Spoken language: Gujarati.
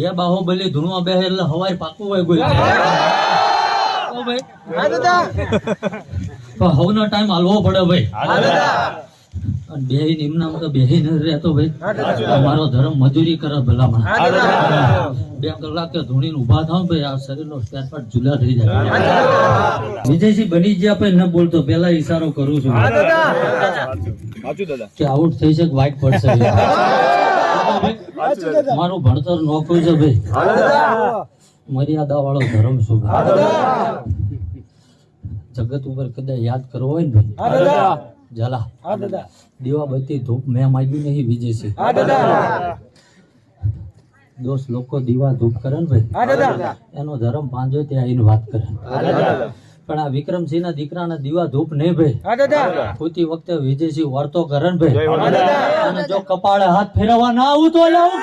એ બાહુબલી ધૂણવા બેહે એટલે હવાય પાકું હોય ગોઈ ભાઈ. હા દાદા. તો હવનો ટાઈમ હાલવો પડે ભાઈ. હા દાદા. અને બેહી નિમનામ તો બેહી ન રહેતો ભાઈ. અમારો ધર્મ મજૂરી કરે ભલામણ. 2 કલાક કે ધૂણીને ઊભા થાવ ભાઈ આ શરીરનો સ્પેર પાર્ટ જુલા થઈ જાય. વિજયસિંહ બની ગયા પણ ન બોલતો પેલા ઈશારો કરું છું કે આઉટ થઈ છે વાઇટ પડશે. મારું ભણતર નોકરું છે ભાઈ. મર્યાદા વાળો ધર્મ શું જગત ઉપર કદાચ યાદ કરવો હોય ને ભાઈ જલા દીવા બત્તી ધૂપ મેં માગ્યું નહીં વિજયસિંહ. દોસ્ત લોકો દીવા ધૂપ કરે ને ભાઈ એનો ધર્મ પાંજો ત્યાં આવીને વાત કરે. પણ આ વિક્રમસિંહ ના દીકરાના દીવા ધૂપ નહીં ભાઈ. ખોટી વખતે વિજયસિંહ વાર્તો કરે ને ભાઈ. અને જો કપાળે હાથ ફેરવવા ના આવું તો આવું